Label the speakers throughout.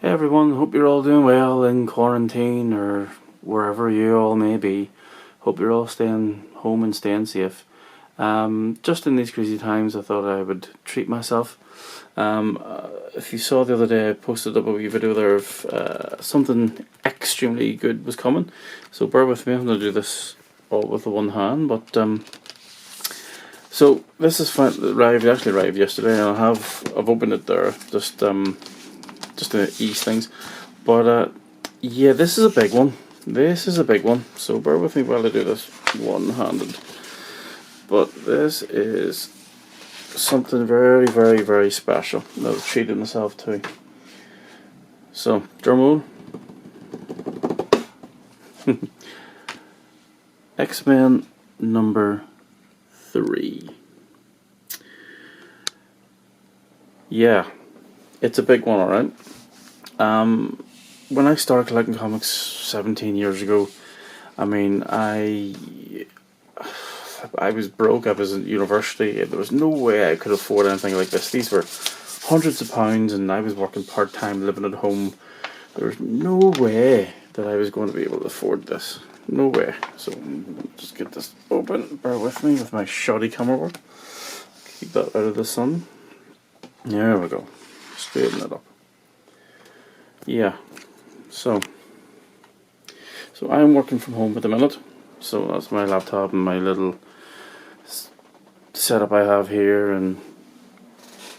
Speaker 1: Hey everyone, hope you're all doing well in quarantine or wherever you all may be. Hope you're all staying home and staying safe. Just in these crazy times, I thought I would treat myself. If you saw the other day, I posted up a wee video there of something extremely good was coming. So bear with me, I'm going to do this all with the one hand. But so this is actually arrived yesterday, and I've opened it there just to ease things. But yeah, this is a big one. This is a big one. So bear with me while I do this one-handed. But this is something very, very, very special that I've treated myself to. So, drum roll. X-Men number 3. Yeah, it's a big one, alright. When I started collecting comics 17 years ago, I mean, I was broke. I was in university. There was no way I could afford anything like this. These were hundreds of pounds, and I was working part-time, living at home. There was no way that I was going to be able to afford this. No way. So, just get this open. Bear with me with my shoddy camera work. Keep that out of the sun. There we go. Straighten it up. Yeah. So I'm working from home at the minute. So that's my laptop and my little setup I have here, and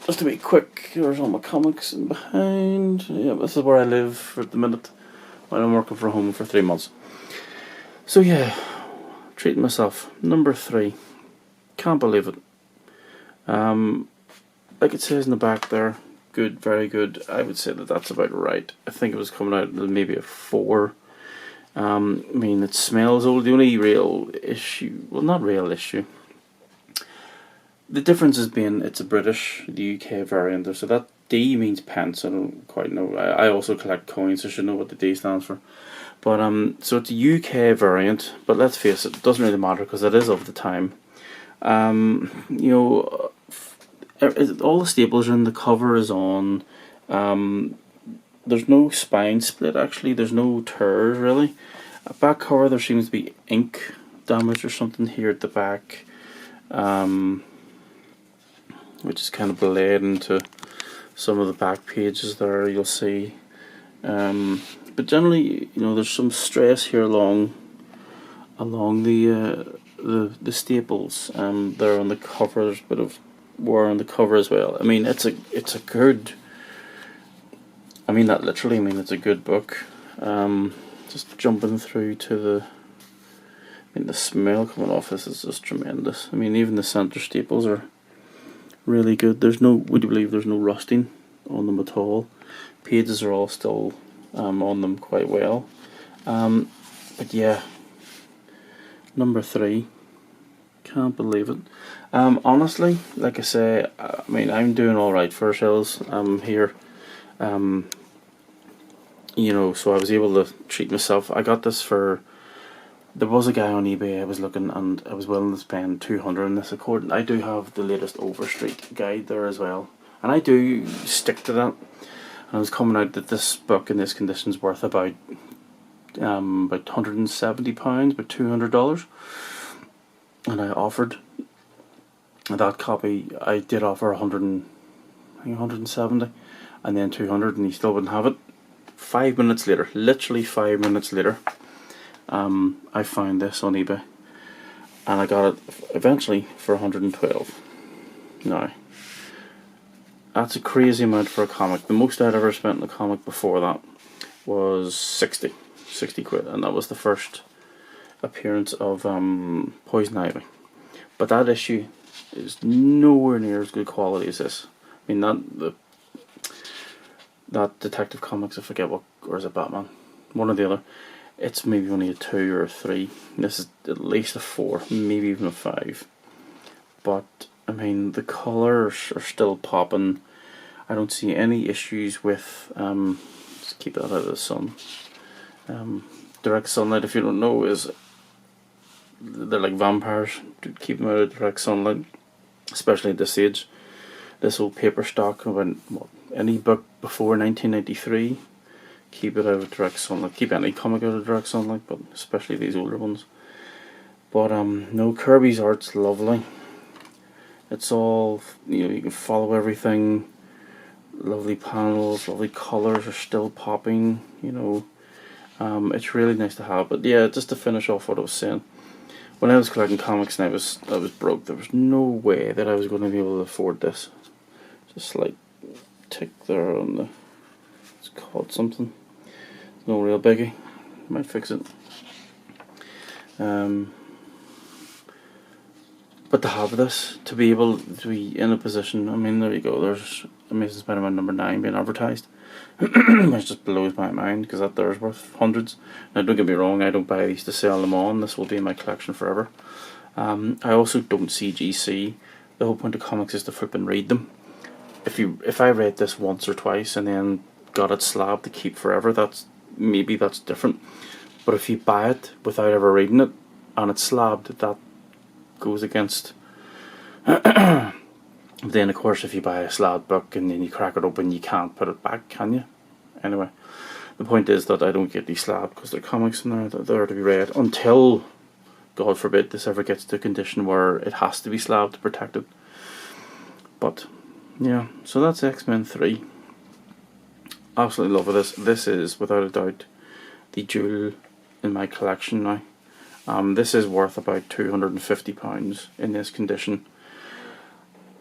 Speaker 1: just to be quick, there's all my comics in behind. Yeah, this is where I live at the minute when I'm working from home for 3 months. So yeah, treating myself. Number 3. Can't believe it. Like it says in the back there, good, very good. I would say that that's about right. I think it was coming out maybe a 4. I mean, it smells old. The only real issue, well, not real issue, the difference is being it's a British, the UK variant. So that D means pence. I don't quite know. I also collect coins, so I should know what the D stands for. But so it's a UK variant. But let's face it doesn't really matter because it is of the time. You know, all the staples are in. The cover is on. There's no spine split actually. There's no tears really. Back cover, there seems to be ink damage or something here at the back. Which is kind of bled into some of the back pages there, you'll see. But generally, you know, there's some stress here along the staples. There on the cover, there's a bit of wear on the cover as well. I mean, it's a good. I mean that literally. I mean it's a good book. Just jumping through to the. I mean the smell coming off this is just tremendous. I mean even the center staples are really good. There's no. Would you believe there's no rusting on them at all? Pages are all still on them quite well. But yeah, number 3. Can't believe it. Honestly, like I say, I mean I'm doing all right for ourselves. Here. You know, so I was able to treat myself. I got this for. There was a guy on eBay I was looking, and I was willing to spend 200 on this. According, I do have the latest Overstreet guide there as well, and I do stick to that. And I was coming out that this book in this condition is worth about £170, about $200, and I offered that copy. I did offer 170, and then 200, and he still wouldn't have it. 5 minutes later, literally 5 minutes later, I found this on eBay, and I got it eventually for 112. Now, that's a crazy amount for a comic. The most I'd ever spent on a comic before that was 60 quid, and that was the first appearance of Poison Ivy. But that issue is nowhere near as good quality as this. I mean that Detective Comics, I forget what, or is it Batman? One or the other. It's maybe only a 2 or a 3. This is at least a 4, maybe even a 5. But I mean, the colours are still popping. I don't see any issues with. Just keep that out of the sun. Direct sunlight, if you don't know, is they're like vampires. Keep them out of direct sunlight, especially at this age. This old paper stock, when any book before 1993 keep it out of direct sunlight. Keep any comic out of direct sunlight, but especially these older ones. But no, Kirby's art's lovely. It's all, you can follow everything. Lovely panels, lovely colours are still popping. It's really nice to have. But yeah, just to finish off what I was saying, when I was collecting comics and I was broke, there was no way that I was going to be able to afford this. Just like tick there on the, it's called something. No real biggie. Might fix it. But to have this, to be able to be in a position, I mean, there you go, there's Amazing Spider-Man number 9 being advertised, which just blows my mind, because that there's worth hundreds. Now don't get me wrong, I don't buy these to sell them on, this will be in my collection forever. I also don't see GC. The whole point of comics is to flip and read them. If I read this once or twice and then got it slabbed to keep forever, that's different. But if you buy it without ever reading it and it's slabbed, that goes against. Then of course if you buy a slabbed book and then you crack it open, you can't put it back, can you? Anyway, the point is that I don't get these slabbed because they're comics and they're to be read until, God forbid, this ever gets to a condition where it has to be slabbed to protect it. But yeah, so that's X-Men 3. Absolutely love this. This is without a doubt the jewel in my collection now. This is worth about £250 in this condition,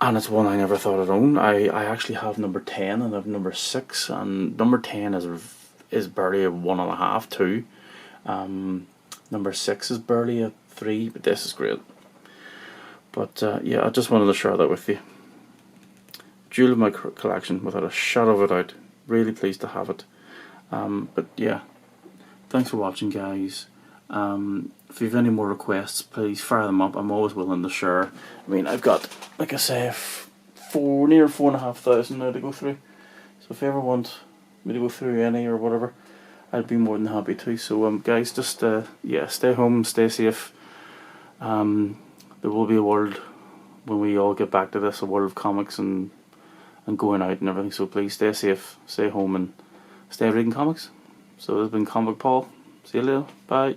Speaker 1: and it's one I never thought I'd own. I actually have number 10 and I have number 6, and number 10 is barely a 1.5, 2. Number 6 is barely a 3, but this is great. But yeah, I just wanted to share that with you. Jewel of my collection without a shadow of a doubt. Really pleased to have it. But yeah, thanks for watching, guys. If you have any more requests, please fire them up. I'm always willing to share. I mean, I've got, like I say, near 4,500 now to go through. So if you ever want me to go through any or whatever, I'd be more than happy to. So guys, just yeah, stay home, stay safe. There will be a world when we all get back to this, a world of comics and going out and everything. So please stay safe, stay home, and stay reading comics. So this has been Comic Paul. See you later. Bye.